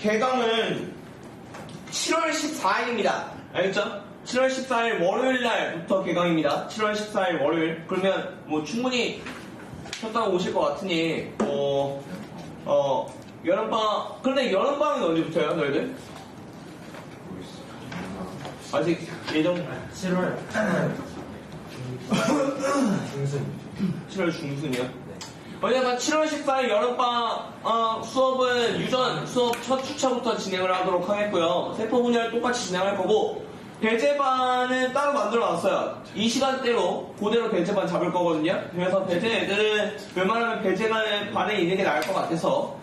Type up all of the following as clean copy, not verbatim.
개강은 7월 14일입니다. 알겠죠? 7월 14일 월요일날부터 개강입니다. 7월 14일 월요일. 그러면 뭐 충분히 쉬었다가 오실 것 같으니 여름방학. 그런데 여름방학은 언제부터예요 너희들? 아직 예정 7월 중순. 7월 중순이요? 어쨌든 7월 14일 여름방학 수업은 유전 수업 첫 주차부터 진행을 하도록 하겠고요. 세포분열 똑같이 진행할 거고, 배제반은 따로 만들어 놨어요. 이 시간대로 그대로 배제반 잡을 거거든요. 그래서 배제 애들은 웬만하면 배제반에 있는 게 나을 것 같아서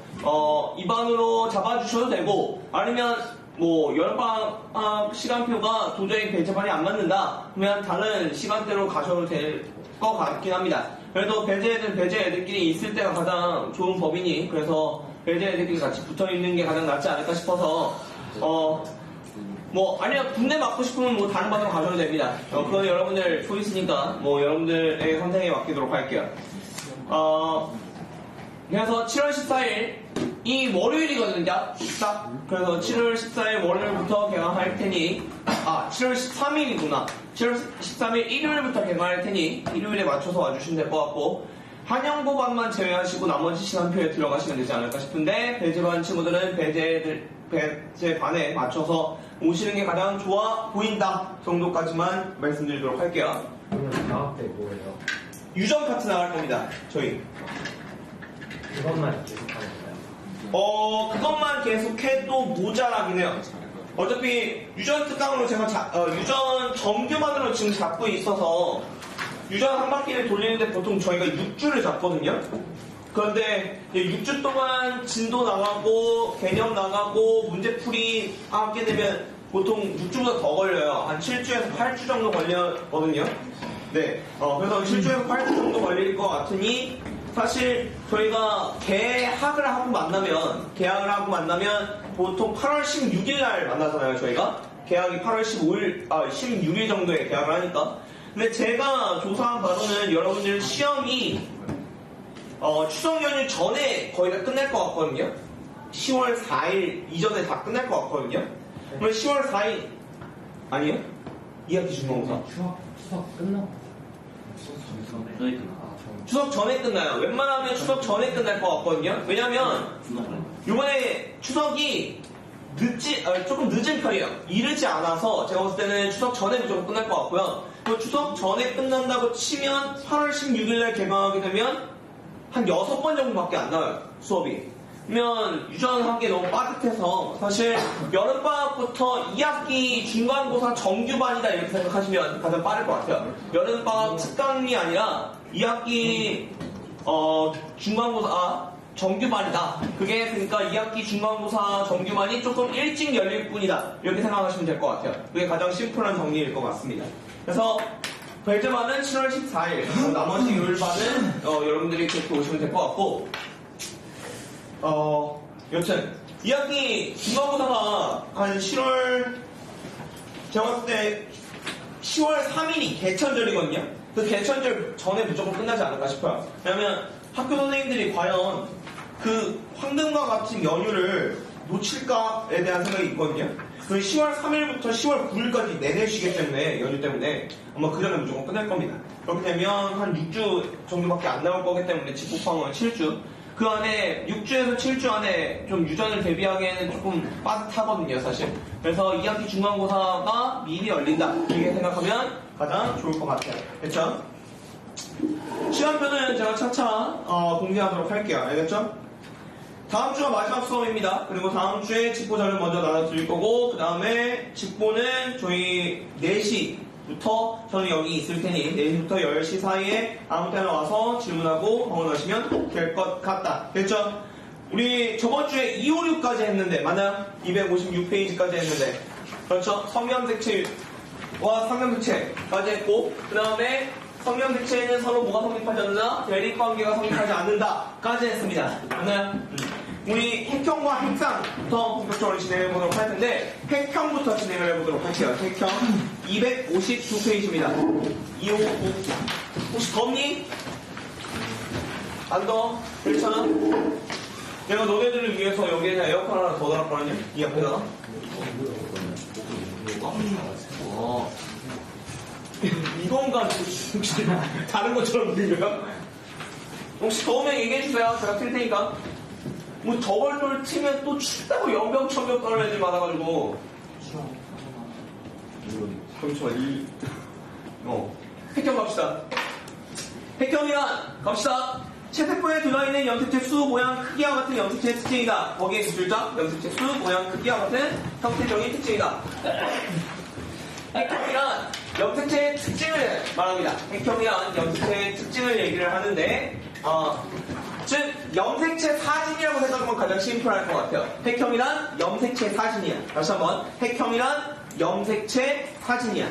이 반으로 잡아주셔도 되고, 아니면 뭐 여름방학 시간표가 도저히 배제반이 안 맞는다 그러면 다른 시간대로 가셔도 될 것 같긴 합니다. 그래도 배제 애들끼리 있을 때가 가장 좋은 법이니, 그래서 배제 애들끼리 같이 붙어있는 게 가장 낫지 않을까 싶어서 아니면 군대 맞고 싶으면 뭐 다른 반으로 가셔도 됩니다. 그건 여러분들 초이스니까 뭐 여러분들의 선택에 맡기도록 할게요. 그래서 7월 14일 이 월요일이거든요. 딱. 그래서 7월 14일 월요일부터 개강할 테니 7월 13일이구나. 7월 13일 일요일부터 개강할 테니 일요일에 맞춰서 와주시면 될 것 같고, 한영고반만 제외하시고 나머지 시간표에 들어가시면 되지 않을까 싶은데, 배제반 친구들은 배제반에 맞춰서 오시는 게 가장 좋아 보인다 정도까지만 말씀드리도록 할게요. 오늘 방학 때 뭐예요? 유전 파트 나갈 겁니다. 저희 그것만 계속하는 거예요? 그것만 계속해도 모자라긴 해요. 어차피 유전 특강으로 제가 유전 정규만으로 지금 잡고 있어서 유전 한 바퀴를 돌리는데 보통 저희가 6주를 잡거든요. 그런데 6주 동안 진도 나가고 개념 나가고 문제풀이 하게 되면 보통 6주보다 더 걸려요. 한 7주에서 8주 정도 걸렸거든요. 네, 그래서 7주에서 8주 정도 걸릴 것 같으니, 사실 저희가 계약을 하고 만나면 보통 8월 16일 날 만나잖아요. 저희가 계약이 8월 16일 정도에 계약을 하니까. 근데 제가 조사한 바로는 여러분들 시험이 추석 연휴 전에 거의 다 끝날 것 같거든요. 10월 4일 이전에 다 끝날 것 같거든요. 그럼 10월 4일 아니요? 2학기 중간고사 추석 끝나고. 추석 전에 끝나요. 웬만하면 추석 전에 끝날 것 같거든요. 왜냐면 이번에 추석이 조금 늦은 편이에요. 이르지 않아서 제가 봤을 때는 추석 전에 무조건 끝날 것 같고요. 추석 전에 끝난다고 치면 8월 16일날 개강하게 되면 한 6번 정도밖에 안 나와요. 수업이. 그러면 유전하기 너무 빠듯해서 사실 여름방학부터 2학기 중간고사 정규반이다 이렇게 생각하시면 가장 빠를 것 같아요. 여름방학 특강이 아니라 2학기 중간고사 정규반이다. 그게 그러니까 2학기 중간고사 정규반이 조금 일찍 열릴 뿐이다. 이렇게 생각하시면 될 것 같아요. 그게 가장 심플한 정리일 것 같습니다. 그래서 배제반은 7월 14일, 나머지 요일반은 여러분들이 그렇게 오시면 될 것 같고, 여튼 2학기 중간고사가 한 10월, 제가 봤을 때 10월 3일이 개천절이거든요. 그 개천절 전에 무조건 끝나지 않을까 싶어요. 왜냐면 학교 선생님들이 과연 그 황금과 같은 연휴를 놓칠까에 대한 생각이 있거든요. 그 10월 3일부터 10월 9일까지 내내 쉬기 때문에, 연휴 때문에 아마 그 전에 무조건 끝날 겁니다. 그렇게 되면 한 6주 정도밖에 안 나올 거기 때문에 집합하면 7주. 그 안에 6주에서 7주 안에 좀 유전을 대비하기에는 조금 빠듯하거든요, 사실. 그래서 2학기 중간고사가 미리 열린다 이렇게 생각하면 가장 좋을 것 같아요. 그렇죠? 시간표는 제가 차차 공개하도록 할게요. 알겠죠? 다음 주가 마지막 수업입니다. 그리고 다음 주에 직보자를 먼저 나눠드릴 거고, 그 다음에 직보는 저희 4시부터 저는 여기 있을 테니 4시부터 10시 사이에 아무 때나 와서 질문하고 방문하시면 될 것 같다. 됐죠? 우리 저번 주에 256까지 했는데, 맞나요? 256페이지까지 했는데, 그렇죠? 성명색채와 성명색채까지 했고, 그 다음에 성명색채에는 서로 뭐가 성립하지 않는다? 대립관계가 성립하지 않는다까지 했습니다. 맞나요? 우리 핵형과 핵상부터 본격적으로 진행해 보도록 할 텐데, 핵형부터 진행을 해보도록 할게요. 핵형 252페이지입니다. 259. 혹시 덥니? 안 더워? 괜찮아? 내가 너네들을 위해서 여기에다 에어컨 하나 더 달았거든요? 이 앞에다가. 이건가? 혹시 다른 것처럼 들려요? 혹시 더우면 얘기해주세요. 제가 틀 테니까. 뭐 저걸로 치면 또 춥다고 연병천병 떨어야지 많아가지고. 잠시만, 핵형 갑시다. 핵형이란, 갑시다. 채색부에 들어있는 염색체 수, 모양, 크기와 같은 염색체의 특징이다. 거기에 두 줄자, 염색체 수, 모양, 크기와 같은 형태적인 특징이다. 핵형이란 염색체의 특징을 말합니다. 핵형이란 염색체의 특징을 얘기를 하는데, 즉 염색체 사진이라고 생각하면 가장 심플할 것 같아요. 핵형이란 염색체 사진이야. 다시 한번, 핵형이란 염색체 사진이야.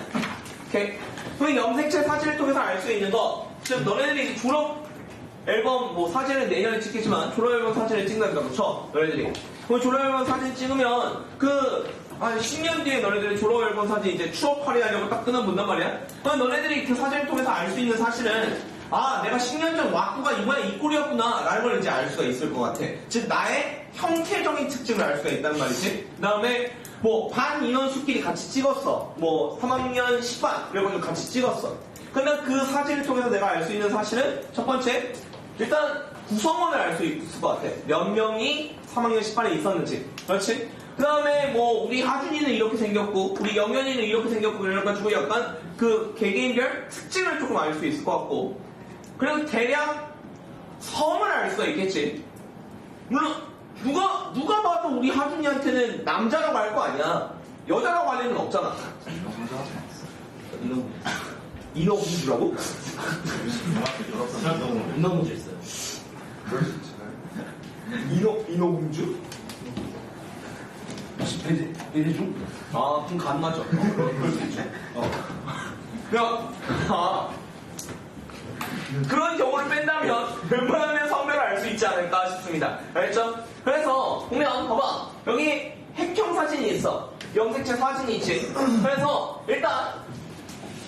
오케이? 그럼 염색체 사진을 통해서 알 수 있는 거, 즉 너네들이 졸업 앨범 뭐 사진을 내년에 찍겠지만 졸업 앨범 사진을 찍는다, 그렇죠? 너네들이. 그럼 졸업 앨범 사진 찍으면 한 10년 뒤에 너네들이 졸업 앨범 사진 이제 추억팔이 하려고 딱 끊어본단 말이야. 그럼 너네들이 그 사진을 통해서 알 수 있는 사실은, 내가 10년 전 와꾸가 이 모양 이 꼴이었구나 라는 걸 이제 알 수가 있을 것 같아. 즉 나의 형태적인 특징을 알 수가 있단 말이지. 그 다음에 뭐 반 인원수끼리 같이 찍었어. 뭐 3학년 10반 그래가지고 같이 찍었어. 그러면 그 사진을 통해서 내가 알 수 있는 사실은 첫 번째, 일단 구성원을 알 수 있을 것 같아. 몇 명이 3학년 10반에 있었는지. 그렇지? 그 다음에 뭐 우리 하준이는 이렇게 생겼고 우리 영현이는 이렇게 생겼고 그래가지고 약간 그 개개인별 특징을 조금 알 수 있을 것 같고, 그리고 대략 성을 알 수가 있겠지. 물론 누가 봐도 우리 하준이한테는 남자라고 할 거 아니야. 여자라고 할 리는 없잖아. 인어공주라고? 인어공주 있어요. 인어공주? 배대중? 그럼 간 맞아. 그럴 수 있죠. 그런 경우를 뺀다면 웬만하면 성별을 알 수 있지 않을까 싶습니다. 알겠죠? 그래서 보면 봐봐, 여기 핵형 사진이 있어. 염색체 사진이 있지. 그래서 일단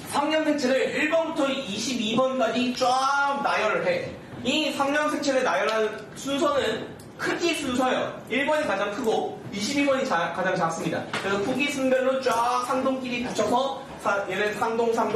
상염색체를 1번부터 22번까지 쫙 나열을 해. 이 상염색체를 나열하는 순서는 크기 순서예요. 1번이 가장 크고 22번이 가장 작습니다. 그래서 크기 순별로 쫙 상동끼리 붙여서 얘는 상동 쫙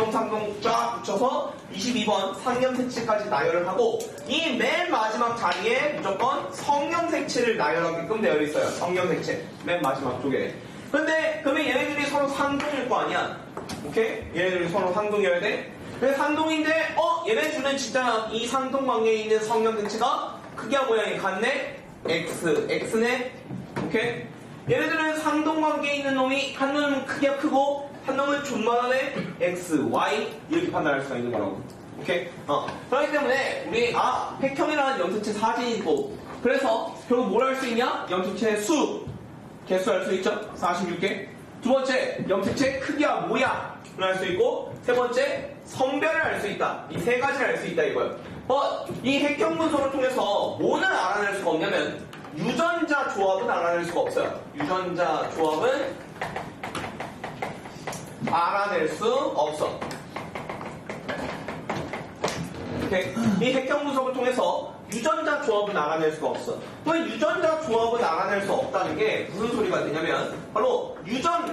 붙여서 22번 상염색체까지 나열을 하고, 이 맨 마지막 자리에 무조건 성염색체를 나열하게끔 되어 있어요. 성염색체 맨 마지막 쪽에. 근데 그러면 얘네들이 서로 상동일 거 아니야. 오케이? 얘네들이 서로 상동이어야 돼. 근데 상동인데 얘네들은 진짜 이 상동 관계에 있는 성염색체가 크기와 모양이 같네. X네. 오케이? 얘네들은 상동 관계에 있는 놈이 한 놈은 크기가 크고 한 놈은 존만하네. X, Y 이렇게 판단할 수가 있는 거라고. 오케이? 그렇기 때문에 우리 핵형이라는 염색체 사진이 있고, 그래서 결국 뭘 할 수 있냐? 염색체 수, 개수 알 수 있죠? 46개. 두 번째, 염색체 크기와 모양을 알 수 있고, 세 번째, 성별을 알 수 있다. 이 세 가지를 알 수 있다 이거예요. 이 핵형 분석을 통해서 뭐는 알아낼 수가 없냐면 유전자 조합은 알아낼 수가 없어요. 유전자 조합은 알아낼 수 없어. 오케이? 이 핵형 분석을 통해서 유전자 조합은 알아낼 수가 없어. 그 유전자 조합은 알아낼 수 없다는 게 무슨 소리가 되냐면, 바로 유전자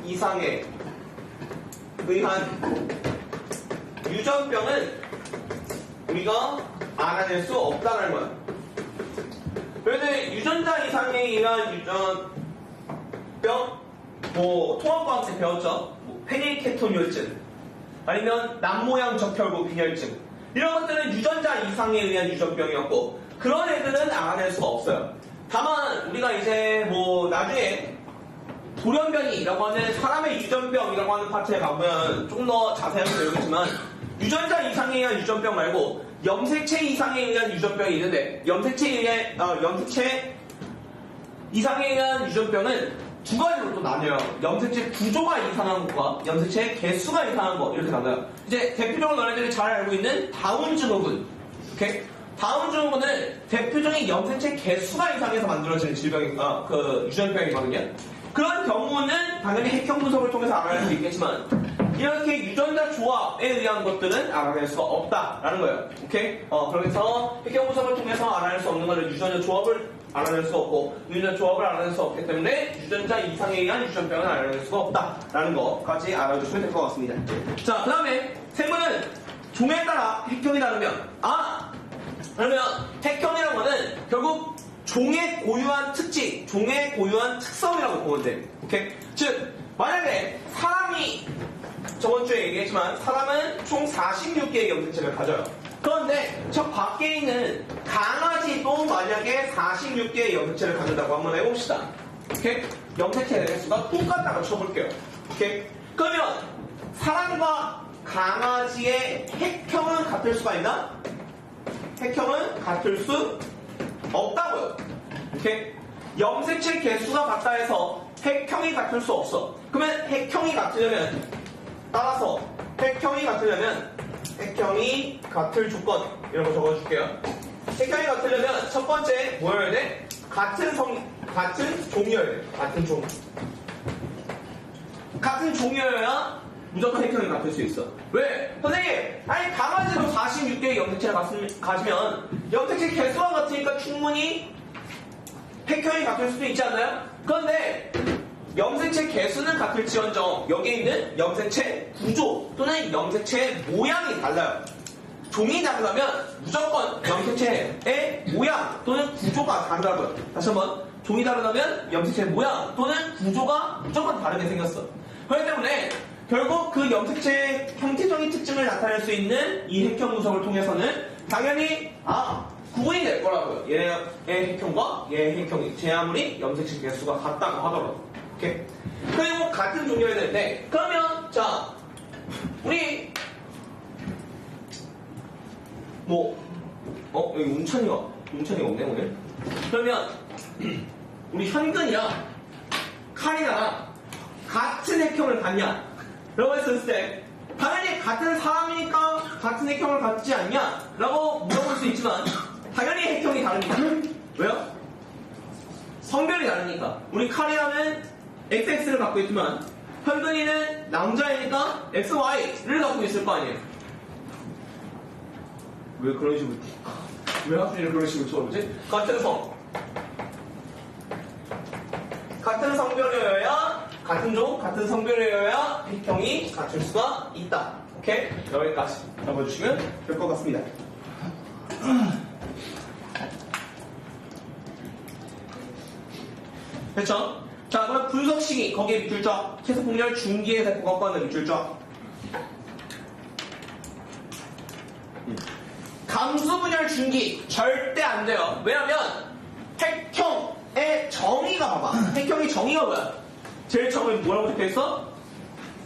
이상에 의한 유전병은 우리가 알아낼 수 없다는 거야. 그런데 유전자 이상에 의한 유전병, 통합과학 때 배웠죠? 페닐케토뉴증, 아니면 남모양 적혈구 빈혈증, 이런 것들은 유전자 이상에 의한 유전병이었고, 그런 애들은 알아낼 수가 없어요. 다만 우리가 이제 나중에 돌연변이라고 하는 사람의 유전병이라고 하는 파트에 가보면 조금 더 자세하게 배우겠지만, 유전자 이상에 의한 유전병 말고 염색체 이상에 의한 유전병이 있는데, 염색체 이상에 의한 유전병은 두 가지로 또 나뉘어요. 염색체 구조가 이상한 것과 염색체 개수가 이상한 것, 이렇게 나눠요. 이제 대표적으로 너네들이 잘 알고 있는 다운 증후군. 오케이? 다운 증후군은 대표적인 염색체 개수가 이상해서 만들어지는 유전병이거든요. 그런 경우는 당연히 핵형 분석을 통해서 알아낼 수 있겠지만, 이렇게 유전자 조합에 의한 것들은 알아낼 수가 없다라는 거예요. 오케이? 그래서 핵경 분석을 통해서 알아낼 수 없는 것은 유전자 조합을 알아낼 수 없고 유전자 조합을 알아낼 수 없기 때문에 유전자 이상에 의한 유전병은 알아낼 수가 없다라는 것까지 알아주시면 될 것 같습니다. 자, 그 다음에 생물은 종에 따라 핵형이 다르면 그러면 핵형이라는 거는 결국 종의 고유한 특징, 종의 고유한 특성이라고 보면 돼. 오케이? 즉 만약에 사람이 저번 주에 얘기했지만 사람은 총 46개의 염색체를 가져요. 그런데 저 밖에 있는 강아지도 만약에 46개의 염색체를 가진다고 한번 해봅시다. 오케이? 염색체의 수가 똑같다고 쳐볼게요. 오케이? 그러면 사람과 강아지의 핵형은 같을 수가 있나? 핵형은 같을 수 없다고요. 오케이? 염색체 개수가 같다 해서 핵형이 같을 수 없어. 그러면 핵형이 같으려면 따라서 핵형이 같을 조건 이런 거 적어줄게요. 핵형이 같으려면 첫 번째 뭐여야 돼? 같은 종이어야 돼. 같은 종이어야 무조건 핵형이 같을 수 있어. 왜? 선생님, 아니 강아지도 46개의 염색체를 가지면 염색체 개수가 같으니까 충분히 핵형이 같을 수도 있지 않나요? 그런데 염색체 개수는 같을지언정 여기에 있는 염색체 구조 또는 염색체 모양이 달라요. 종이 다르다면 무조건 염색체의 모양 또는 구조가 다르다고요. 다시 한번, 종이 다르다면 염색체 모양 또는 구조가 무조건 다르게 생겼어. 그렇기 때문에 결국 그 염색체의 형태적인 특징을 나타낼 수 있는 이 핵형 분석을 통해서는 당연히 구분이 될 거라고요. 얘의 핵형과 얘의 핵형이 제 아무리 염색체 개수가 같다고 하더라도. 오케이? 그리고 같은 종류여야 되는데 그러면 자 우리 여기 운찬이가 없네 오늘. 그러면 우리 현근이랑 카리나랑 같은 핵형을 갖냐? 라고 했을 때 당연히 같은 사람이니까 같은 핵형을 갖지 않냐? 라고 물어볼 수 있지만 당연히 핵형이 다릅니다. 왜요? 성별이 다르니까. 우리 카리나는 XX를 갖고 있지만 현근이는 남자이니까 XY를 갖고 있을 거 아니에요. 왜 그런 식으로 왜 학생이 그런 식으로 쳐오지? 같은 성별이어야 같은 종, 같은 성별이어야 핵형이 갖출 수가 있다. 오케이? 여기까지 잡아주시면 될 것 같습니다. 됐죠? 자, 그럼 분석 시기, 거기에 밑줄 쫙. 채소 폭렬 중기의 세포가 뻗는 밑줄 쫙. 감수 분열 중기 절대 안 돼요. 왜냐면 핵형의 정의가 봐봐. 핵형의 정의가 뭐야? 제일 처음에 뭐라고 적혀있어?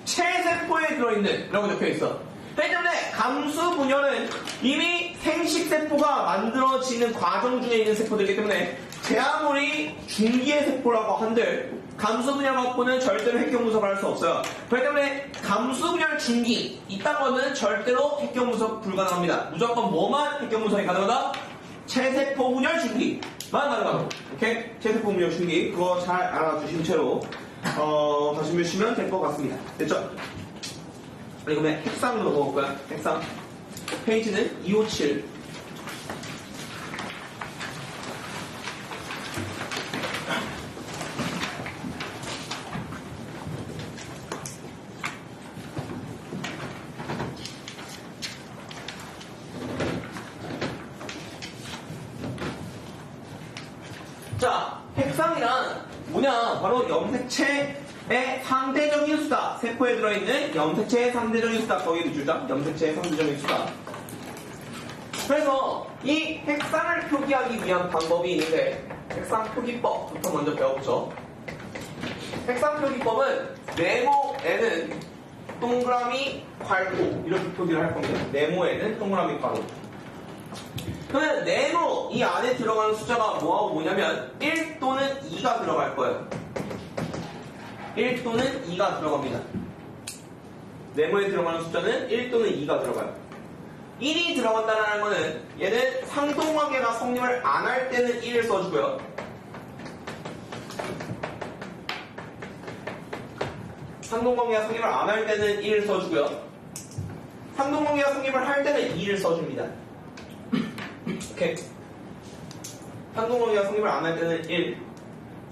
체세포에 들어있는 라고 적혀있어. 그렇기 때문에 감수 분열은 이미 생식세포가 만들어지는 과정 중에 있는 세포들이기 때문에 제 아무리 중기의 세포라고 한들 감수 분열 갖고는 절대로 핵형 분석을 할 수 없어요. 그렇기 때문에 감수 분열 중기 이딴 거는 절대로 핵형 분석 불가능합니다. 무조건 뭐만 핵형 분석이 가능하다? 체세포 분열 중기만 가능하고. 오케이? 체세포 분열 중기 그거 잘 알아두신 채로 다시 보시면 될 것 같습니다. 됐죠? 그러면 핵상으로 넘어갈 거야. 핵상 페이지는 257. 자, 핵상이란 뭐냐? 바로 염색체의 상대적인 수다. 세포에 들어있는 염색체의 상대적인 수다. 거기에 밑줄자. 염색체의 상대적인 수다. 그래서 이 핵상을 표기하기 위한 방법이 있는데 핵상 표기법부터 먼저 배워보죠. 핵상 표기법은 네모에는 동그라미 괄호 이렇게 표기를 할 겁니다. 네모에는 동그라미 괄호. 그러면 네모 이 안에 들어가는 숫자가 뭐하고 뭐냐면 1 또는 2가 들어갈 거예요. 1 또는 2가 들어갑니다. 네모에 들어가는 숫자는 1 또는 2가 들어가요. 1이 들어간다는 거는 얘는 상동관계가 성립을 안 할 때는 1을 써주고요. 상동관계가 성립을 안 할 때는 1을 써주고요. 상동관계가 성립을 할 때는 2를 써줍니다. 오케이. 상동관계가 성립을 안 할 때는 1,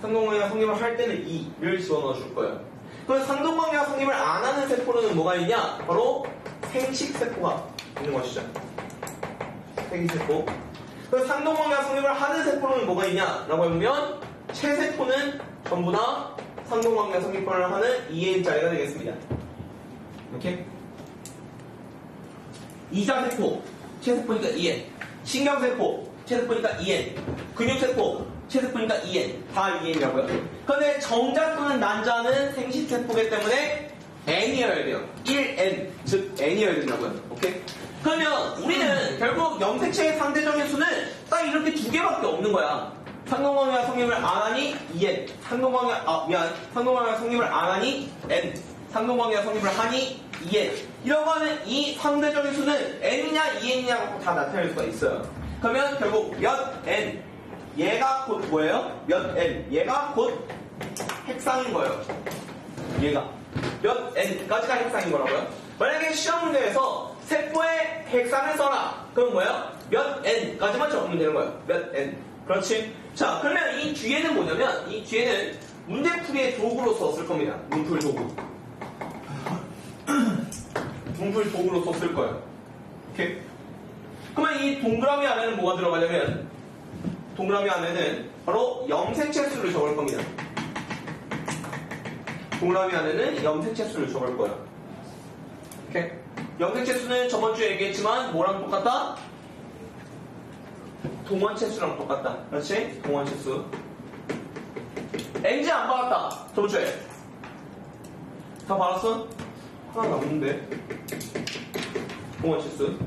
상동관계가 성립을 할 때는 2를 집어넣어 줄 거예요. 그럼 상동관계가 성립을 안 하는 세포는 뭐가 있냐? 바로 생식세포가 있는 것이죠. 생식세포. 그럼 상동관계가 성립을 하는 세포는 뭐가 있냐? 라고 하면 체세포는 전부 다 상동관계가 성립을 하는 2N짜리가 되겠습니다. 이렇게. 이자세포, 체세포니까 2N. 신경세포, 체세포니까 2N. 근육세포, 체세포니까 2N. 다 2N이라고요. 그런데 정자 또는 난자는 생식세포이기 때문에 N이어야 돼요. 1N, 즉 N이어야 된다고요. 오케이? 그러면 우리는 결국 염색체의 상대적인 수는 딱 이렇게 두 개밖에 없는 거야. 상동관계가 성립을 안 하니 2N. 상동관계가 성립을 안 하니 N. 상동관계가 성립을 하니 2N. 이라고 하는 이 상대적인 수는 N이냐 2N이냐고 다 나타낼 수가 있어요. 그러면 결국 몇 N. 얘가 곧 뭐예요? 몇 N. 얘가 곧 핵상인 거예요. 얘가. 몇 N까지가 핵상인 거라고요. 만약에 시험 문제에서 세포의 핵상을 써라. 그럼 뭐예요? 몇 N까지만 적으면 되는 거예요. 몇 N. 그렇지? 자, 그러면 이 뒤에는 뭐냐면, 이 뒤에는 문제풀이의 도구로서 쓸 겁니다. 문풀 도구. 문풀 도구로서 쓸 거예요. 오케이? 그러면 이 동그라미 안에는 뭐가 들어가냐면, 동그라미 안에는 바로 염색체 수를 적을 겁니다. 동그라미 안에는 염색체 수를 적을 거예요. 오케이? 염색체 수는 저번주에 얘기했지만 뭐랑 똑같다? 동원체 수랑 똑같다. 그렇지? 동원체 수. NG 안 받았다. 저번주에. 다 받았어? 하나 남는데. 동원체 수.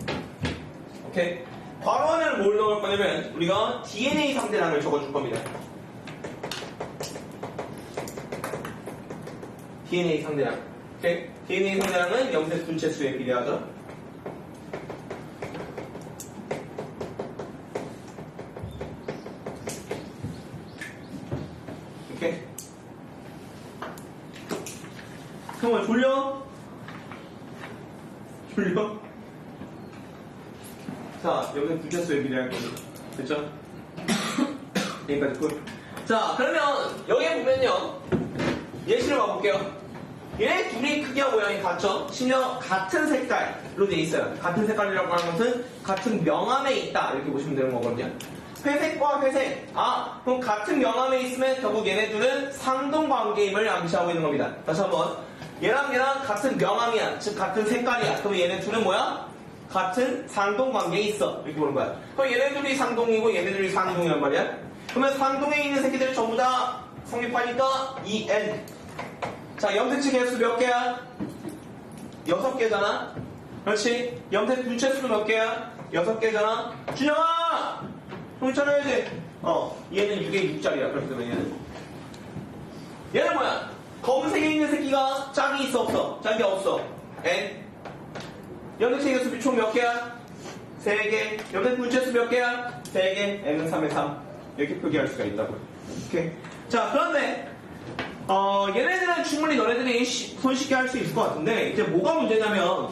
오케이? 괄호 안에는 뭘 넣을 거냐면 우리가 DNA 상대량을 적어줄 겁니다. DNA 상대량. 오케이? DNA 상대량은 염색 분체 수에 비례하죠. 이렇게. 형아 졸려? 졸려? 자, 염색 분체 수에 비례할 겁니다. 됐죠? 여기까지 꿀. 자, 그러면 여기에 보면요. 예시를 봐볼게요. 얘네 둘이 크기와 모양이 같죠? 심지어 같은 색깔로 돼 있어요. 같은 색깔이라고 하는 것은 같은 명암에 있다 이렇게 보시면 되는 거거든요. 회색과 회색. 아, 그럼 같은 명암에 있으면 결국 얘네들은 상동관계임을 암시하고 있는 겁니다. 다시 한번. 얘랑 얘랑 같은 명암이야. 즉 같은 색깔이야. 그럼 얘네 둘은 뭐야? 같은 상동관계에 있어. 이렇게 보는 거야. 그럼 얘네들이 상동이고 얘네들이 상동이란 말이야. 그러면 상동에 있는 새끼들이 전부 다 성립하니까 2N. 자, 염색체 개수 몇 개야? 6개잖아? 그렇지? 염색 분체 수도 몇 개야? 6개잖아? 준영아! 형 찾아야지. 얘는 6에 6짜리야. 그렇기 때문에 얘는 뭐야? 검은색에 있는 새끼가 짝이 있어, 없어? 짝이 없어. N. 염색체 개수 총 몇 개야? 3개. 염색 분체 수 몇 개야? 3개. N은 3에 3. 이렇게 표기할 수가 있다고요. 오케이. 자, 그런데 얘네들은 충분히 너네들이 손쉽게 할 수 있을 것 같은데 이제 뭐가 문제냐면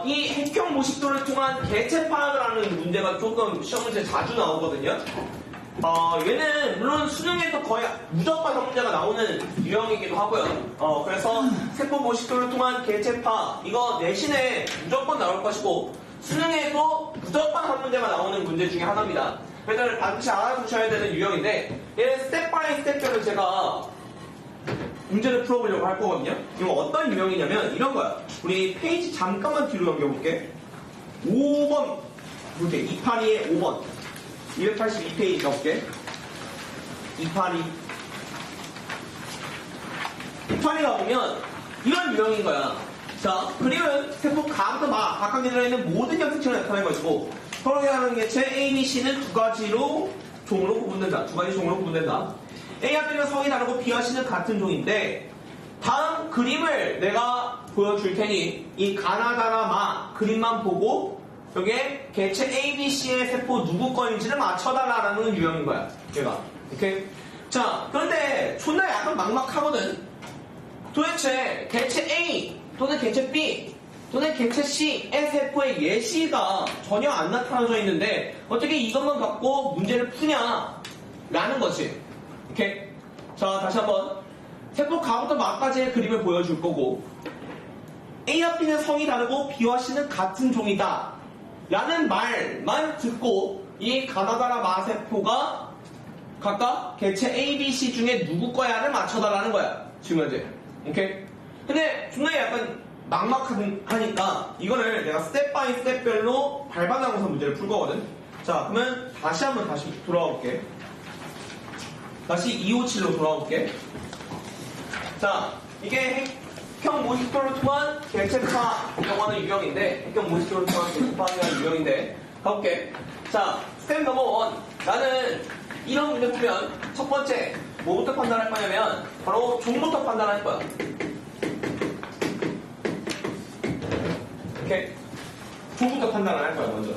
이 핵형 모식도를 통한 개체 파악을 하는 문제가 조금 시험 문제 자주 나오거든요. 얘는 물론 수능에도 거의 무조건 한 문제가 나오는 유형이기도 하고요. 그래서 세포 모식도를 통한 개체 파악 이거 내신에 무조건 나올 것이고 수능에도 무조건 한 문제가 나오는 문제 중에 하나입니다. 그래서 반드시 알아두셔야 되는 유형인데 얘는 스텝 바이 스텝별로 제가 문제를 풀어보려고 할 거거든요. 이거 어떤 유형이냐면 이런 거야. 우리 페이지 잠깐만 뒤로 넘겨볼게. 5번 볼게. 282에 5번 282페이지 넣을게. 282가 보면 이런 유형인 거야. 자, 그림은 세포 각각에 들어있는 모든 염색체를 나타낸 것이고 서로에 하는 개체 A, B, C는 두 가지 종으로 구분된다. 두 가지 종으로 구분된다. A와 B는 성이 다르고 B와 C는 같은 종인데 다음 그림을 내가 보여줄 테니 이 가나다라 그림만 보고 여기에 개체 A, B, C의 세포 누구 거인지를 맞춰달라는 유형인 거야. 얘가. 오케이? 자, 그런데 존나 약간 막막하거든. 도대체 개체 A 또는 개체 B 또는 개체 C의 세포의 예시가 전혀 안 나타나져 있는데 어떻게 이것만 갖고 문제를 푸냐 라는 거지. 오케이? 자, 다시 한번 세포 가부터 막까지의 그림을 보여줄 거고 A와 B는 성이 다르고 B와 C는 같은 종이다 라는 말만 듣고 이 가나다라 마세포가 각각 개체 A, B, C 중에 누구 거야를 맞춰달라는 거야 지금 현재. 오케이? 근데 중간에 약간 막막하니까 이거를 내가 스텝 바이 스텝별로 밟아나가서 문제를 풀 거거든. 자, 그러면 다시 돌아와 볼게. 다시 257로 돌아와 볼게. 자, 이게 핵형 모식도를 통한 개체파 영화는 유형인데, 핵형 모식도를 통한 개체파 영화는 유형인데, 가볼게. 자, 스텝 넘버 1. 나는 이런 문제 풀면 첫 번째, 뭐부터 판단할 거냐면, 바로 종부터 판단할 거야. 이렇게 종부터 판단을 할 거야, 먼저.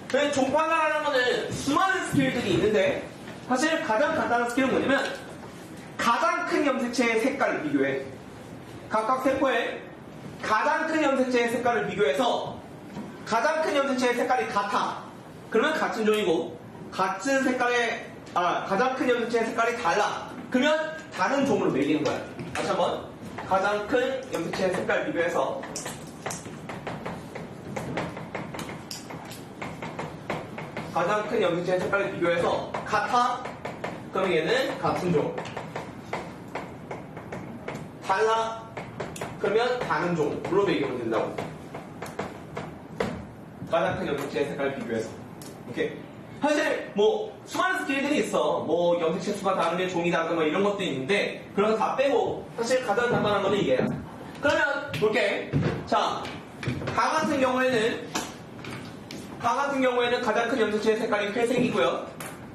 근데 종 판단하는 거는 수많은 스킬들이 있는데, 사실 가장 간단한 스킬은 뭐냐면, 가장 큰 염색체의 색깔을 비교해. 각각 세포의 가장 큰 염색체의 색깔을 비교해서, 가장 큰 염색체의 색깔이 같아. 그러면 같은 종이고, 같은 색깔의, 가장 큰 염색체의 색깔이 달라. 그러면 다른 종으로 매기는 거야. 다시 한번. 가장 큰 염색체의 색깔 비교해서, 가장 큰 염색체의 색깔을 비교해서 같아? 그럼 얘는 같은 종. 달라? 그러면 다른 종으로 매기면 된다고. 가장 큰 염색체의 색깔을 비교해서. 오케이? 사실 뭐 수많은 스킬들이 있어. 뭐 염색체 수가 다르면 종이 다르고 뭐 이런 것도 있는데 그런 거 다 빼고 사실 가장 간단한 거는 이게야. 그러면 볼게. 자, 가 같은 경우에는 가장 큰 염색체의 색깔이 회색이고요.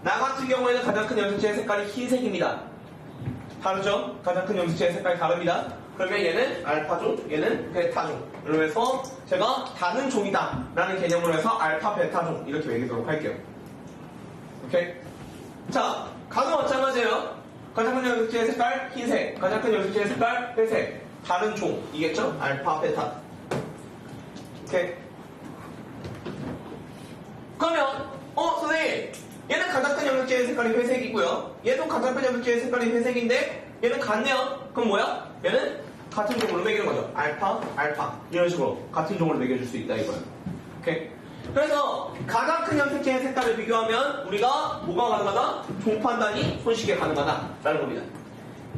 나 같은 경우에는 가장 큰 염색체의 색깔이 흰색입니다. 다르죠? 가장 큰 염색체의 색깔이 다릅니다. 그러면 얘는 알파종, 얘는 베타종. 이러면서 제가 다른 종이다 라는 개념으로 해서 알파, 베타종 이렇게 매기도록 할게요. 오케이? 자, 가는 마찬가지예요. 가장 큰 염색체의 색깔 흰색, 가장 큰 염색체의 색깔 회색. 다른 종이겠죠? 알파, 베타. 오케이? 그러면 선생님 얘는 가장 큰 염색체의 색깔이 회색이고요. 얘도 가장 큰 염색체의 색깔이 회색인데 얘는 같네요. 그럼 뭐야? 얘는 같은 종으로 매기는 거죠. 알파, 알파 이런 식으로 같은 종으로 매겨줄 수 있다 이거예요. 오케이? 그래서 가장 큰 염색체의 색깔을 비교하면 우리가 뭐가 가능하다? 종 판단이 손쉽게 가능하다라는 겁니다.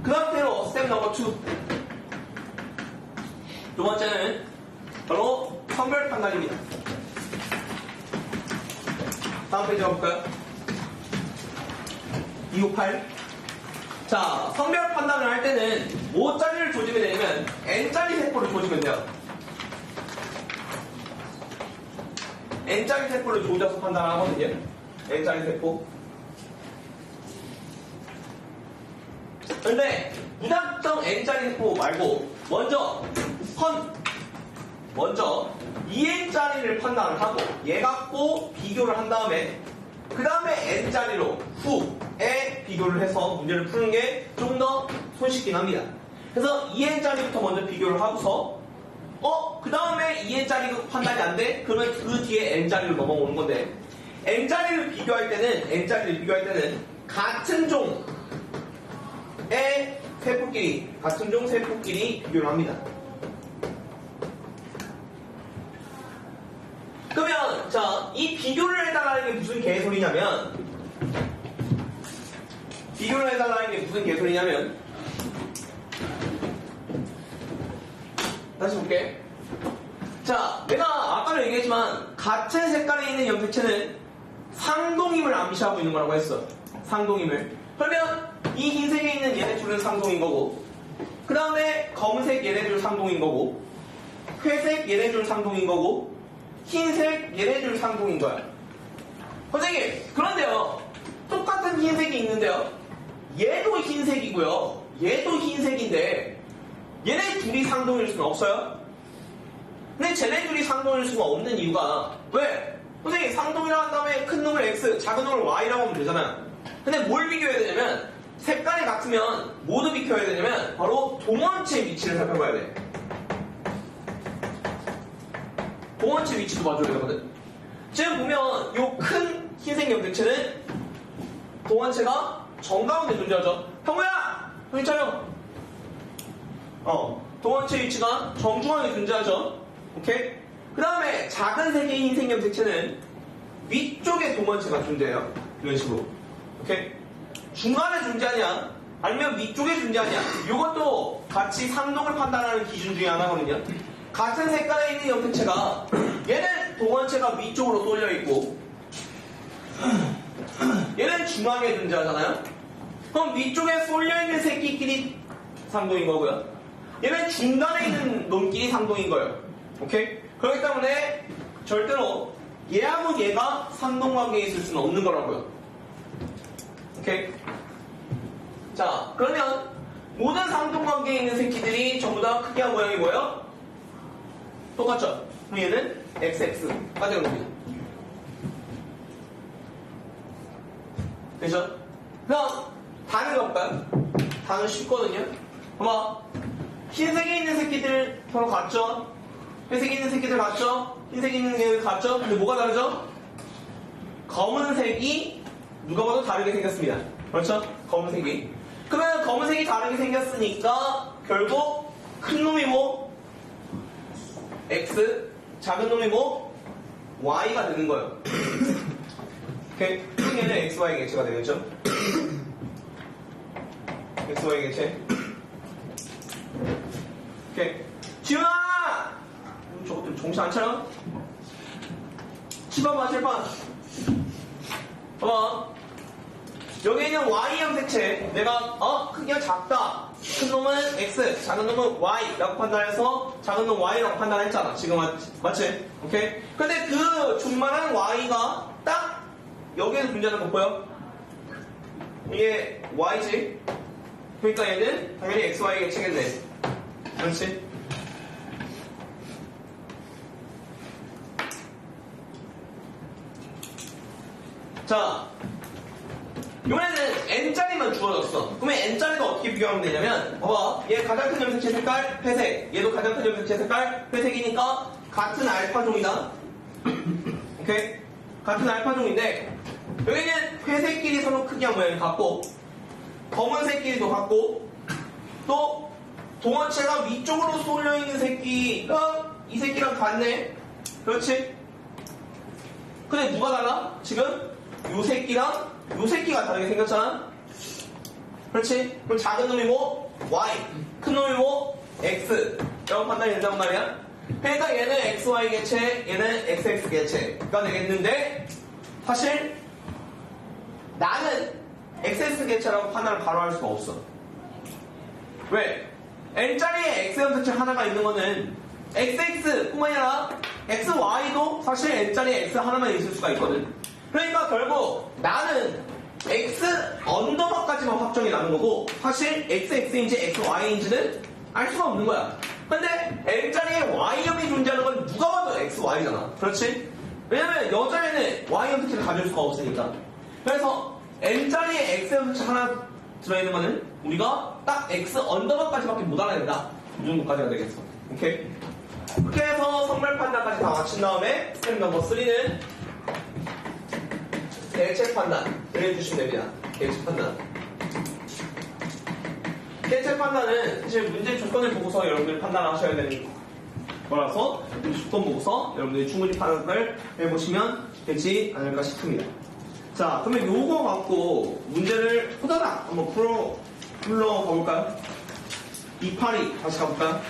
그 상태로 스텝 넘버 2. 두 번째는 바로 성별 판단입니다. 다음 페이지 가볼까요? 258. 자, 성별 판단을 할 때는 뭐짜리를 조지면 되냐면 N짜리 세포를 조지면 돼요. N짜리 세포를 조져서 판단을 하거든요. N짜리 세포. 근데 무작정 N짜리 세포 말고 먼저 2N짜리를 판단을 하고 얘 갖고 비교를 한 다음에 그 다음에 N짜리로 후에 비교를 해서 문제를 푸는 게 좀 더 손쉽긴 합니다. 그래서 2N짜리부터 먼저 비교를 하고서 그 다음에 2N짜리가 판단이 안 돼? 그러면 그 뒤에 N짜리로 넘어오는 건데 N짜리를 비교할 때는 같은 종의 세포끼리 같은 종 세포끼리 비교를 합니다. 그러면 자, 이 비교를 해달라는 게 무슨 개소리냐면 다시 볼게. 자, 내가 아까도 얘기했지만 같은 색깔에 있는 염색체는 상동임을 암시하고 있는 거라고 했어. 상동임을. 그러면 이 흰색에 있는 얘네 둘은 상동인 거고 그 다음에 검은색 얘네 둘 상동인 거고 회색 얘네 둘 상동인 거고 흰색 얘네들 상동인 거야. 선생님, 그런데요. 똑같은 흰색이 있는데요. 얘도 흰색이고요. 얘도 흰색인데 얘네 둘이 상동일 수는 없어요. 근데 쟤네 둘이 상동일 수가 없는 이유가 왜? 선생님, 상동이라고 한 다음에 큰 놈을 X, 작은 놈을 Y라고 하면 되잖아요. 근데 뭘 비교해야 되냐면 색깔이 같으면 모두 비켜야 되냐면 바로 동원체 위치를 살펴봐야 돼. 동원체 위치도 봐줘야 되거든. 지금 보면 이 큰 흰색 염색체는 동원체가 정가운데 존재하죠. 형우야! 형이 차려! 동원체 위치가 정중앙에 존재하죠. 오케이? 그 다음에 작은 색의 흰색 염색체는 위쪽에 동원체가 존재해요. 이런 식으로. 오케이? 중간에 존재하냐, 아니면 위쪽에 존재하냐, 이것도 같이 상동을 판단하는 기준 중에 하나거든요. 같은 색깔에 있는 염색체가 얘는 동원체가 위쪽으로 쏠려 있고 얘는 중앙에 존재하잖아요. 그럼 위쪽에 쏠려 있는 새끼끼리 상동인 거고요. 얘는 중간에 있는 놈끼리 상동인 거예요. 오케이? 그렇기 때문에 절대로 얘하고 얘가 상동관계에 있을 수는 없는 거라고요. 오케이? 자, 그러면 모든 상동관계에 있는 새끼들이 전부 다 크기와 모양이 뭐예요? 똑같죠? 그럼 얘는 XX가 되는 겁니다. 되죠? 그럼 다른 거 볼까요? 다는 쉽거든요. 봐봐. 흰색에 있는 새끼들 서로 같죠? 회색에 있는 새끼들 같죠? 흰색에 있는 새끼들 같죠? 근데 뭐가 다르죠? 검은색이 누가 봐도 다르게 생겼습니다. 그렇죠? 검은색이. 그러면 검은색이 다르게 생겼으니까 결국 큰 놈이 뭐? X, 작은 놈이 뭐? Y가 되는 거예요. 오케이? 얘는 XY 개체가 되겠죠? XY 개체. 오케이. 지훈아! 저것들 정신 안 차려? 칠판 봐, 칠판. 봐봐. 여기 있는 Y 염색체. 내가, 크기가 작다. 큰 놈은 X, 작은 놈은 Y라고 판단해서 작은 놈 Y라고 판단했잖아. 지금 맞지? 오케이? 근데 그 중만한 Y가 딱 여기에서 존재하는 거 보여? 이게 Y지? 그러니까 얘는 당연히 XY 개체겠네. 그렇지? 자, 이번에는 N자리만 주어졌어. 그러면 N자리가 어떻게 비교하면 되냐면, 봐봐. 얘 가장 큰 염색체 색깔, 회색. 얘도 가장 큰 염색체 색깔, 회색이니까 같은 알파종이다. 오케이? 같은 알파종인데, 여기는 회색끼리 서로 크기와 모양이 같고, 검은색끼리도 같고, 또 동원체가 위쪽으로 쏠려있는 새끼가 이 새끼랑 같네. 그렇지? 근데 누가 달라? 지금 요 새끼랑 요 새끼가 다르게 생겼잖아. 그렇지? 그럼 작은 놈이 뭐? Y, 큰 놈이 뭐? X 라고 판단이 된단 말이야. 그러니까 얘는 XY 개체, 얘는 XX 개체가 되겠는데, 사실 나는 XX 개체라고 판단을 바로 할 수가 없어. 왜? N자리에 X 염색체 하나가 있는 거는 XX뿐만이 아니라 XY도 사실 N자리에 X 하나만 있을 수가 있거든. 그러니까 결국 나는 X 언더바까지만 확정이 나는 거고, 사실 XX인지 XY인지는 알 수가 없는 거야. 근데 N자리에 Y염이 존재하는 건 누가 봐도 XY잖아. 그렇지? 왜냐면 여자애는 Y 염색체를 가질 수가 없으니까. 그래서 N자리에 X 염색체 하나 들어있는 거는 우리가 딱 X 언더바까지밖에 못 알아낸다. 이 정도까지가 되겠어. 오케이? 그렇게 해서 선별 판단까지 다 마친 다음에 스텝 넘버 3는 대체 판단을 해주시면 됩니다. 대체 판단. 대체 판단은 사실 문제 조건을 보고서 여러분들이 판단을 하셔야 되는 거라서 문제 조건 보고서 여러분들이 충분히 판단을 해보시면 되지 않을까 싶습니다. 자, 그러면 요거 갖고 문제를 후다닥 한번 풀러가볼까요? 282 다시 가볼까요?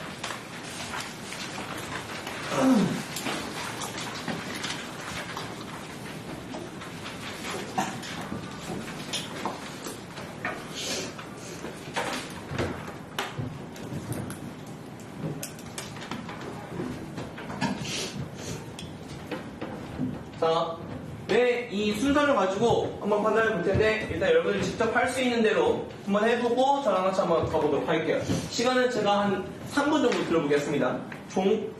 자, 네, 이 순서를 가지고 한번 판단해 볼 텐데, 일단 여러분들이 직접 할 수 있는 대로 한번 해보고 저랑 같이 한번 가보도록 할게요. 시간은 제가 한 3분 정도 들어보겠습니다. 총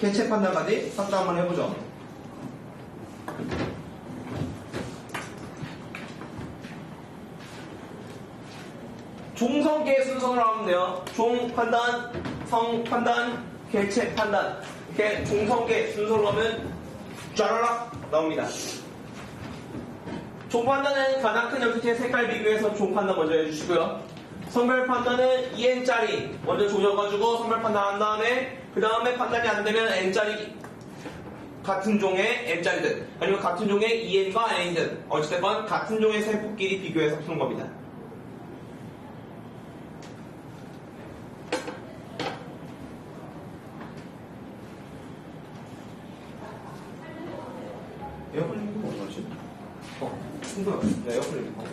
개체 판단까지 싹 다 한번 해보죠. 종성계 순서로 하면 돼요. 종 판단, 성 판단, 개체 판단. 이렇게 종성계 순서로 하면 쫘라락 나옵니다. 종 판단은 가장 큰 염색체 색깔 비교해서 종 판단 먼저 해주시고요. 성별 판단은 2n짜리 먼저 조져가지고 성별 판단한 다음에 그 다음에 판단이 안 되면 n짜리 같은 종의 n짜리든 아니면 같은 종의 2n과 n이든 어찌됐건 같은 종의 세포끼리 비교해서 푸는 겁니다. 에어컨 리뷰가 뭐지? 친구야, 나 에어컨 리뷰.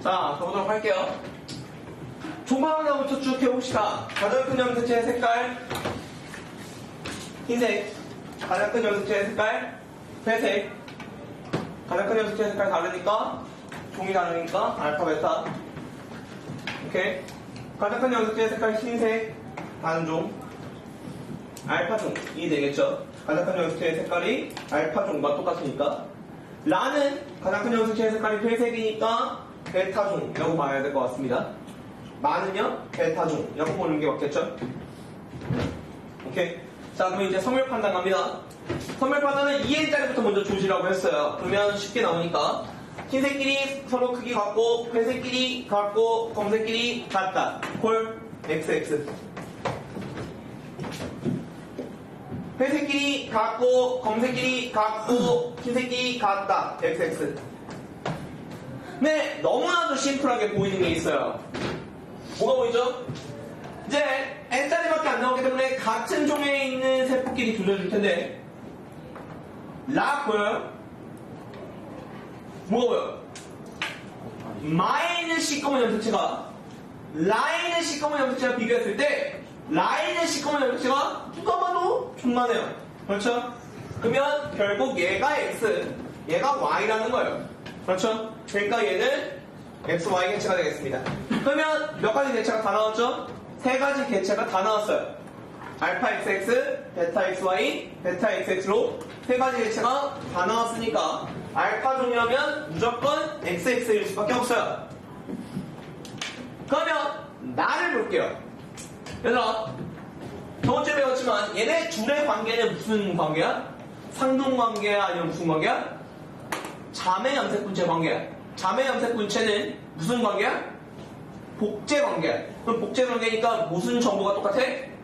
자, 가보도록 할게요. 종합하나부터 쭉 해봅시다. 가장 큰 염색체의 색깔, 흰색. 가장 큰 염색체의 색깔, 회색. 가장 큰 염색체의 색깔 다르니까, 종이 다르니까, 알파, 베타. 오케이. 가장 큰 염색체의 색깔, 흰색. 다른 종. 알파종. 이 되겠죠. 가장 큰 염색체의 색깔이 알파종과 똑같으니까. 라는 가장 큰 염색체의 색깔이 회색이니까, 베타종이라고 봐야 될 것 같습니다. 마는요, 베타종이라고 보는 게 맞겠죠? 오케이. 자, 그럼 이제 성별 판단 갑니다. 성별 판단은 2n짜리부터 먼저 조시라고 했어요. 그러면 쉽게 나오니까 흰색끼리 서로 크기 같고, 회색끼리 같고, 검색끼리 같다. 콜 XX. 회색끼리 같고, 검색끼리 같고, 흰색끼리 같다. XX. 네, 너무나도 심플하게 보이는 게 있어요. 뭐가 보이죠? 이제 n짜리밖에 안 나오기 때문에 같은 종에 있는 세포끼리 조져줄 텐데 라 보여요? 뭐가 보여요? 마에 있는 시꺼먼 염색체가 라에 있는 시꺼먼 염색체와 비교했을 때 라에 있는 시꺼먼 염색체가 누가 봐도 존만해요. 그렇죠? 그러면 결국 얘가 x, 얘가 y라는 거예요. 그렇죠? 그러니까 얘는 XY 개체가 되겠습니다. 그러면 몇 가지 개체가 다 나왔죠? 세 가지 개체가 다 나왔어요. 알파 XX, 베타 XY, 베타 XX로 세 가지 개체가 다 나왔으니까 알파 종이라면 무조건 XX일 수밖에 없어요. 그러면 나를 볼게요. 얘들아, 저번주에 배웠지만 얘네 둘의 관계는 무슨 관계야? 상동관계야? 아니면 무슨 관계야? 자매 염색분체 관계야. 자매 염색분체는 무슨 관계야? 복제 관계야. 그럼 복제 관계니까 무슨 정보가 똑같아?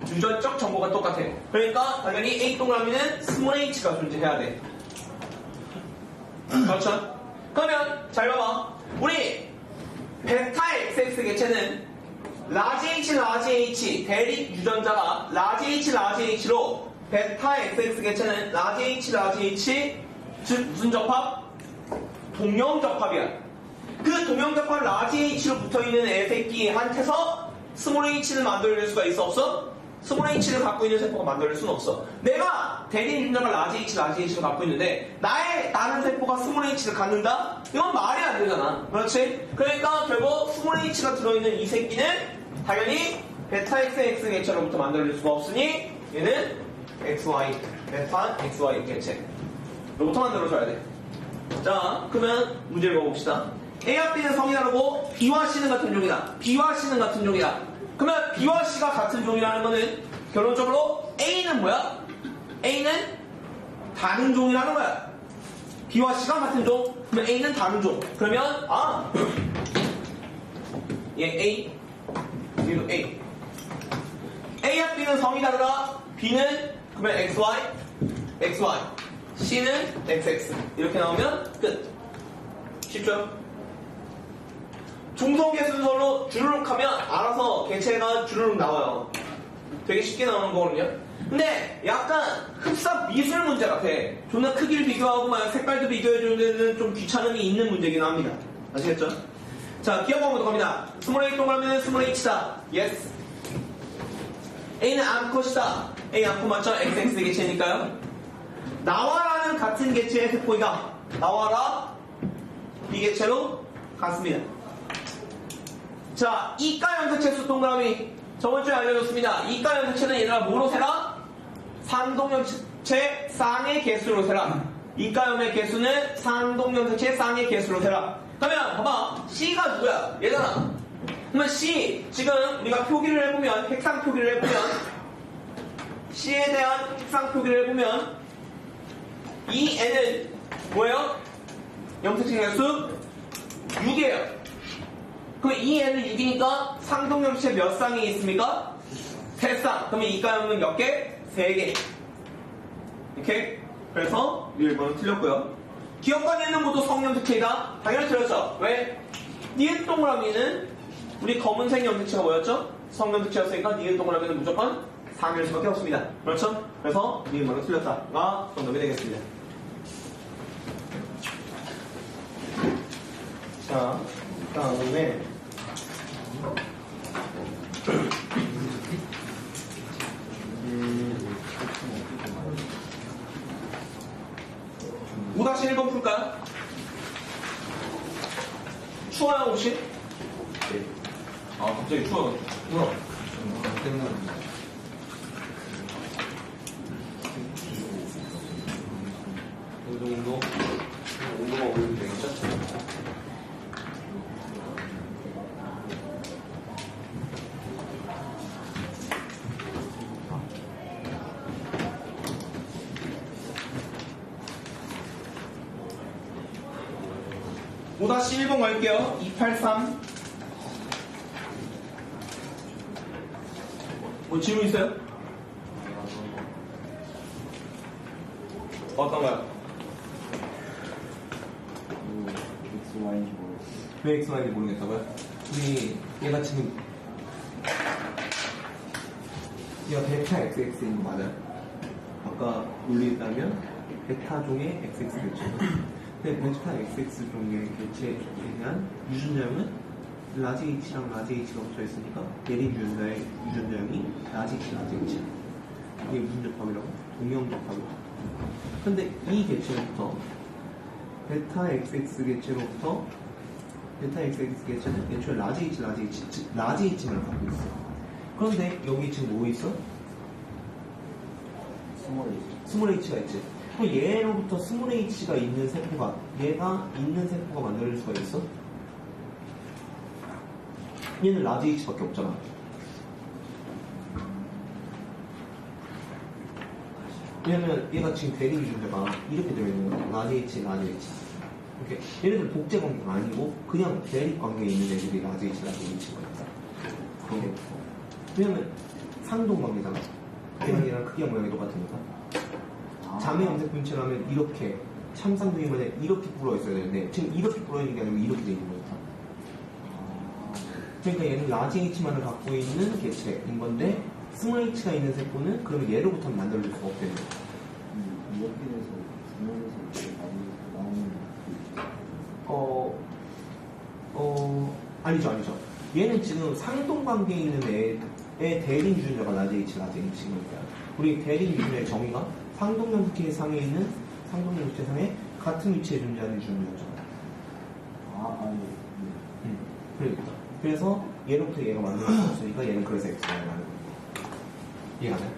유전적 정보가 똑같아. 그러니까 당연히 A 동그라미는 스몰 h가 존재해야 돼. 그렇죠? 그러면 잘 봐봐. 우리 베타 XX 개체는 라지 H, 라지 H 대립 유전자가 라지 H, 라지 H로 베타 XX 개체는 라지 H, 라지 H 즉 무슨 접합? 동형접합이야. 그 동형접합 라지 H로 붙어있는 애새끼한테서 스몰 H를 만들어낼 수가 있어 없어? 스몰 H를 갖고 있는 세포가 만들어낼 수는 없어. 내가 대립 유전자가 라지 H, 라지 H를 갖고 있는데 나는 세포가 스몰 H를 갖는다? 이건 말이 안 되잖아. 그렇지? 그러니까 결국 스몰 H가 들어있는 이 새끼는 당연히 베타 XX 개체로부터 만들어낼 수가 없으니 얘는 XY, 베타 XY 개체로부터 만들어줘야 돼. 자, 그러면 문제를 읽어봅시다. A와 B는 성이 다르고 B와 C는 같은 종이다. B와 C는 같은 종이다. 그러면 B와 C가 같은 종이라는 거는 결론적으로 A는 뭐야? A는 다른 종이라는 거야. B와 C가 같은 종, 그러면 A는 다른 종. 그러면 얘 A, 얘도 A. A와 B는 성이 다르다. B는 그러면 XY, XY, C는 XX. 이렇게 나오면 끝. 쉽죠? 중성계 순서로 주르륵 하면 알아서 개체가 주르륵 나와요. 되게 쉽게 나오는 거거든요. 근데 약간 흡사 미술 문제 같아. 존나 크기를 비교하고 막 색깔도 비교해주는 데는 좀 귀찮음이 있는 문제긴 합니다. 아시겠죠? 자, 기억 한번 더 갑니다. 스몰 A 동그라미는 스몰 H다. 예스. A는 암컷이다. A 암컷 맞죠? XX 개체니까요. 나와라는 같은 개체의 세포이다. 나와라 B 개체로 같습니다. 자, 이가 염색체수 동그라미 저번주에 알려줬습니다. 이가 염색체는 얘들아 뭐로 세라? 상동염색체 쌍의 개수로 세라. 이가 염색 개수는 상동염색체 쌍의 개수로 세라. 그러면 봐봐, C가 누구야? 얘잖아. 그러면 C, 지금 우리가 표기를 해보면, 핵상 표기를 해보면, C에 대한 핵상 표기를 해보면, 이 N은 뭐예요? 염색체 개수 6이에요. 그럼 이 N은 6이니까 상동염색체 몇 쌍이 있습니까? 3쌍. 그러면 이가염은 몇 개? 3개. 이렇게. 그래서 1번은 틀렸고요. 기억관이 있는 모두 성염색체이다. 당연히 틀렸죠. 왜? 니은 동그라미는 우리 검은색 염색체가 뭐였죠? 성염색체였으니까 니은 동그라미는 무조건 3일 수밖에 없습니다. 그렇죠? 그래서 니은번은 틀렸다가 정답이 되겠습니다. 자, 다음에 5-1번 풀까요? 추워요 혹시? 네. 아 갑자기 추워요. 뭐야? 때문에 이 정도 온도가 오르면 되겠죠? 다시 1번 갈게요. 283. 뭐 질문 있어요? 어떤가요? XY인지 모르겠어요. 왜 X인지 모르겠다고요? 우리 얘가 지금 얘가 베타 XX인 거 맞아요? 아까 논리했다면 베타종의 XX 개체죠. 근데 베타 XX 종의 개체에 대한 유전자형은 라지 H랑 라지 H가 붙어 있으니까 대립 유전자의 유전자형이 라지 H, 라지 H. 이게 무슨 접합이라고? 동형 접합이라고. 근데 이 개체로부터 베타 XX 개체로부터 베타 XX 개체는 애초에 라지 H, 라지 H, 즉 라지 H만 갖고 있어. 그런데 여기 지금 뭐 있어? 스몰 H가 있지. 그럼 얘로부터 스몰 H가 있는 세포가, 얘가 있는 세포가 만들어질 수가 있어? 얘는 라지 H밖에 없잖아. 왜냐면 얘가 지금 대립 유전자가 이렇게 되어 있는 거야. 라지 H, 라지 H. 이렇게. 얘네들 복제 관계가 아니고 그냥 대립 관계에 있는 애들이 라지 H, 라지 H인 거야. 그런 게 없어. 왜냐면 상동 관계잖아. 계란이랑 크기와 모양이 똑같으니까. 자매 염색 분체라면 이렇게 참상둥이만에 이렇게 불어 있어야 되는데 지금 이렇게 불어 있는 게 아니고 이렇게 돼 있는 거야. 그러니까 얘는 라지 H만을 갖고 있는 개체인 건데 스몰 H가 있는 세포는 그러면 얘로부터 만들어질 수가 없다는 거야. 이렇게 돼서 분명해서 이렇게 나오는 아니죠. 얘는 지금 상동 관계에 있는 애의 대립 유전자가 라지 H, 라지 H인 거야. 우리 대립 유전자의 정의가 상동염색체 상에 있는 상동염색체 상에 같은 위치에 존재하는 유전자잖아. 그러니까. 그래서 얘로부터 얘가 만들어질 수 없으니까 얘는 그래서 X가 나는 거야. 이해가나요?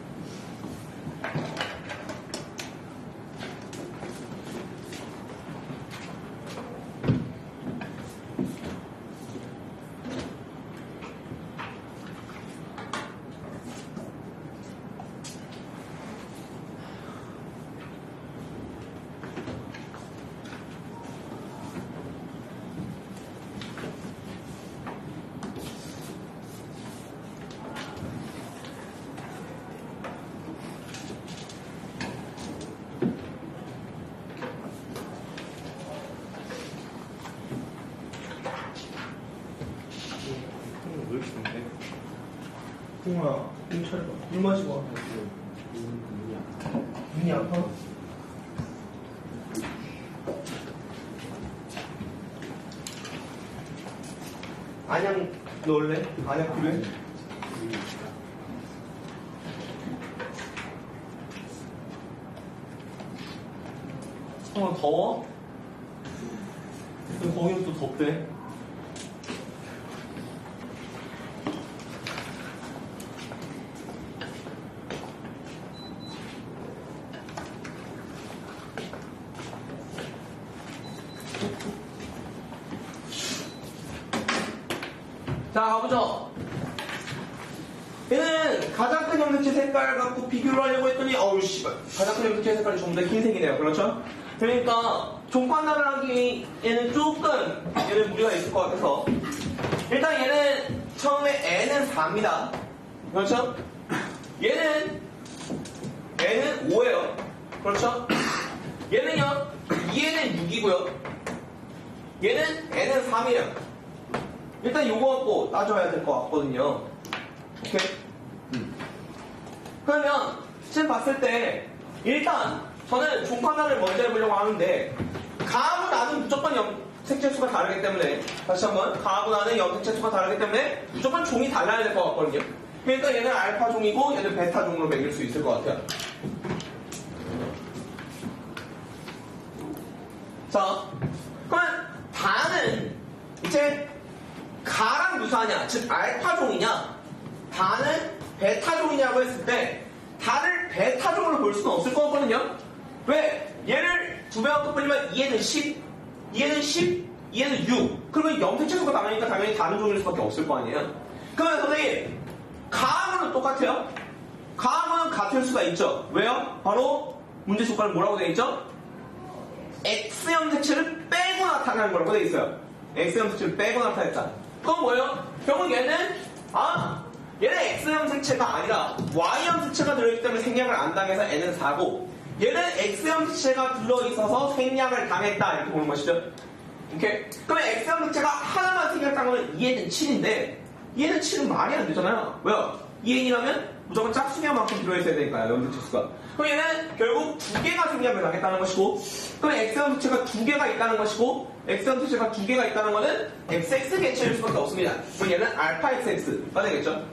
동호야, 눈 차려봐. 물 마시고 와. 눈이 아파? 안양 넣을래? 안양 필요해? 더워? 거기는 또 덥대. 자, 가보죠. 얘는 가장 큰 염색체 색깔 갖고 비교를 하려고 했더니, 어우, 씨발. 가장 큰 염색체 색깔이 좀 더 흰색이네요. 그렇죠? 그러니까, 종판단을 하기에는 조금, 얘는 무리가 있을 것 같아서. 일단 얘는, 처음에 N은 4입니다. 그렇죠? 얘는 5예요. 그렇죠? 얘는요, 2에는 6이고요. 얘는 N은 3이에요. 일단 요거 갖고 따져야 될 것 같거든요. 오케이? 그러면 지금 봤을 때 일단 저는 종판단을 먼저 해보려고 하는데 가하고 나는 무조건 염색체 수가 다르기 때문에 다시 한번 가하고 나는 염색체 수가 다르기 때문에 무조건 종이 달라야 될 것 같거든요. 그러니까 얘는 알파 종이고 얘는 베타 종으로 매길 수 있을 것 같아요. 자, 그러면 다는 이제 가랑 유사하냐, 즉 알파종이냐, 다는 베타종이냐고 했을 때 다를 베타종으로 볼 수는 없을 것 같거든요. 왜? 얘를 두 배 갖고 뿌리면 얘는 10, 얘는 10, 얘는 6. 그러면 염색체 수가 다르니까 당연히 다른 종일 수밖에 없을 거 아니에요. 그러면 선생님, 가하고는 똑같아요? 가하고는 같을 수가 있죠. 왜요? 바로 문제 조건은 뭐라고 되어 있죠? X 염색체를 빼고 나타나는 거라고 되어 있어요. X 염색체를 빼고 나타냈다. 그건 뭐예요? 결국 얘는 얘는 X형 색채가 아니라 Y형 색채가 들어있기 때문에 생략을 안 당해서 N은 4고 얘는 X형 색채가 들어있어서 생략을 당했다 이렇게 보는 것이죠. 오케이? 그러면 X형 색채가 하나만 생략당하면 2N은 7인데 2N은 7은 말이 안 되잖아요. 왜요? 2N이라면 무조건 짝수ኛ만큼 들어있어야 되니까요. 염색체 수가. 그럼 얘는 결국 두 개가 생략을 당했다는 것이고 그럼 X형 색채가 두 개가 있다는 것이고 X형 색채가 두 개가 있다는 것은 XX 개체일 수밖에 없습니다. 그럼 얘는 알파 XX가 되겠죠.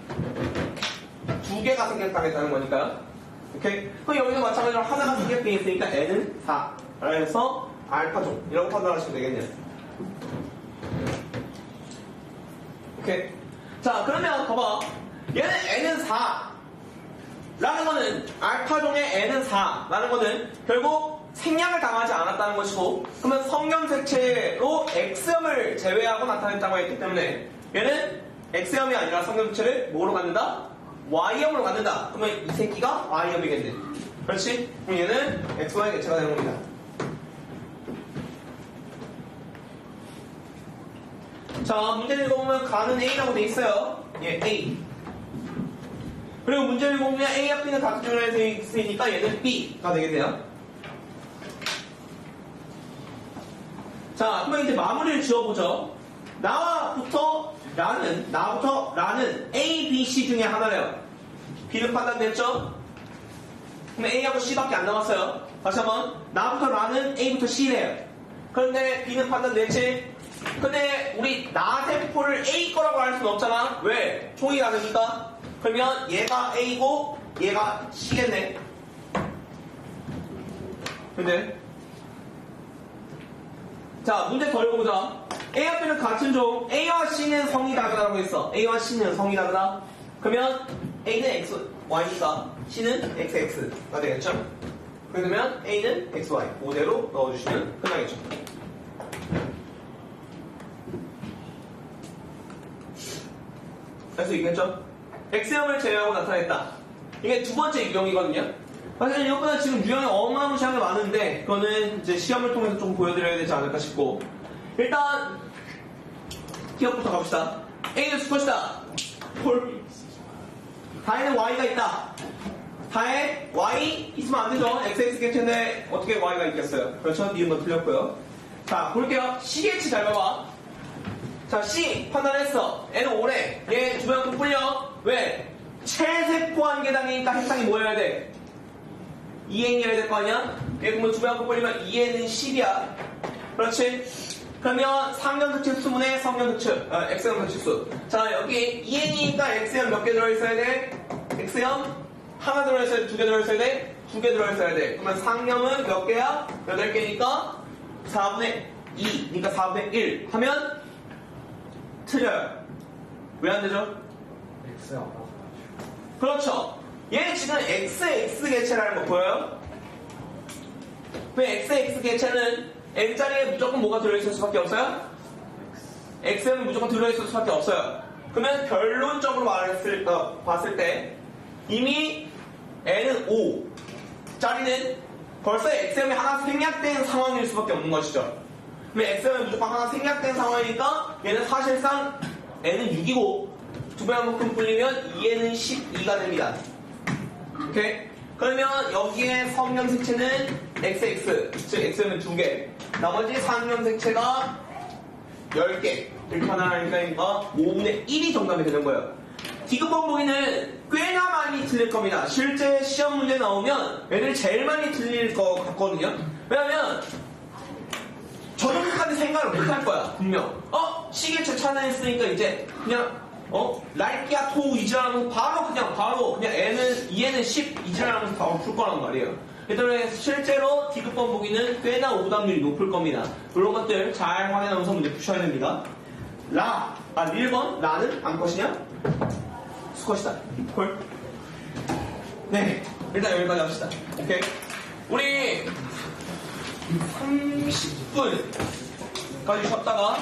두 개가 생략당했다는 거니까요. 오케이? 그럼 여기서 마찬가지로 하나가 생략되어 있으니까 N은 4. 그래서 알파종 이라고 판단하시면 되겠네요. 오케이? 자, 그러면 봐봐. 얘는 N은 4 라는 거는 알파종의 N은 4 라는 거는 결국 생략을 당하지 않았다는 것이고 그러면 성염색체로 X염을 제외하고 나타냈다고 했기 때문에 얘는 X염이 아니라 성염색체를 뭐로 갖는다? Y염으로 갖는다. 그러면 이 새끼가 Y염이겠네. 그렇지? 그럼 얘는 XY 개체가 되는 겁니다. 자, 문제를 읽어보면 가는 A라고 돼 있어요. 예, A. 그리고 문제를 읽어보면 A와 B는 같은 종류로 되어 있으니까 얘는 B가 되겠네요. 자, 그러면 이제 마무리를 지어보죠. 나부터 라는 A, B, C 중에 하나래요. B는 판단됐죠? 그럼 A하고 C밖에 안 남았어요. 다시 한번 나부터 라는 A부터 C래요. 그런데 B는 판단됐지? 근데 우리 나 세포를 A 거라고 할 수는 없잖아. 왜? 총이 다르니까. 그러면 얘가 A고 얘가 C겠네. 근데 자, 문제 더 읽어보자. A와 B는 같은 종, A와 C는 성이 다르다고 했어. A와 C는 성이 다르다. 그러면 A는 X, Y니까 C는 XX가 되겠죠? 그러면 A는 XY, 5대로 넣어주시면 끝나겠죠. 할 수 있겠죠? X형을 제외하고 나타냈다. 이게 두 번째 유형이거든요. 사실 이것보다 지금 유형이 어마무시하게 많은데 그거는 이제 시험을 통해서 좀 보여드려야 되지 않을까 싶고 일단 기억부터 갑시다. A는 수컷이다. 홀. 다에는 Y가 있다. 다에 Y 있으면 안 되죠. XX 개체인데 어떻게 Y가 있겠어요. 그렇죠? 니은 건 틀렸고요. 자, 볼게요. C 개체 잘 봐봐. 자, C 판단했어. N은 5래. 얘 두 명큼 불려. 왜? 최세포 한 개당이니까 행상이 뭐여야 돼? 2n이어야 될 거 아니야? 얘 그러면 두 배 한번 벌리면 2n은 10이야. 그렇지? 그러면 상견수치 수문의 성견수치, x형수치수. 자, 여기 2n이니까 x형 몇 개 들어있어야 돼? x형 하나 들어있어야 돼? 두 개 들어있어야 돼? 두 개 들어있어야 돼. 그러면 상형은 몇 개야? 8개니까 4분의 2, 그러니까 4분의 1 하면 틀려요. 왜 안 되죠? X 아까 그렇죠. 얘 지금 XX 개체라는 거 보여요? 그 XX 개체는 n자리에 무조건 뭐가 들어있을 수밖에 없어요? xm이 무조건 들어있을 수밖에 없어요. 그러면 결론적으로 봤을 때 이미 n은 5 짜리는 벌써 xm이 하나 생략된 상황일 수밖에 없는 것이죠. 그러면 xm이 무조건 하나 생략된 상황이니까 얘는 사실상 n은 6이고 두 배 한만큼 풀리면 2n은 12가 됩니다. 오케이? 그러면 여기에 성형색체는 XX, 즉 xm은 2개, 나머지 상형색체가 10개 이렇게 하나니까 5분의 1이 정답이 되는 거예요. 디귿 번복이는 꽤나 많이 틀릴 겁니다. 실제 시험 문제 나오면 얘들 제일 많이 틀릴 것 같거든요. 왜냐면 저렇게까지 생각을 못 할 거야, 분명. 시계체 찾아냈으니까 이제 그냥 라이키아 토 이지라면서 바로 그냥 얘는 10 이지라면서 바로 풀 거란 말이에요. 그래서 실제로 디귿 번복이는 꽤나 오답률이 높을 겁니다. 이런 것들 잘 확인하면서 문제 푸셔야 됩니다. 1번 라는 암컷이냐? 수컷이다. 콜. 네, 일단 여기까지 합시다. 오케이. 우리 30분까지 쉬었다가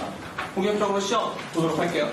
본격적으로 시험 보도록 할게요.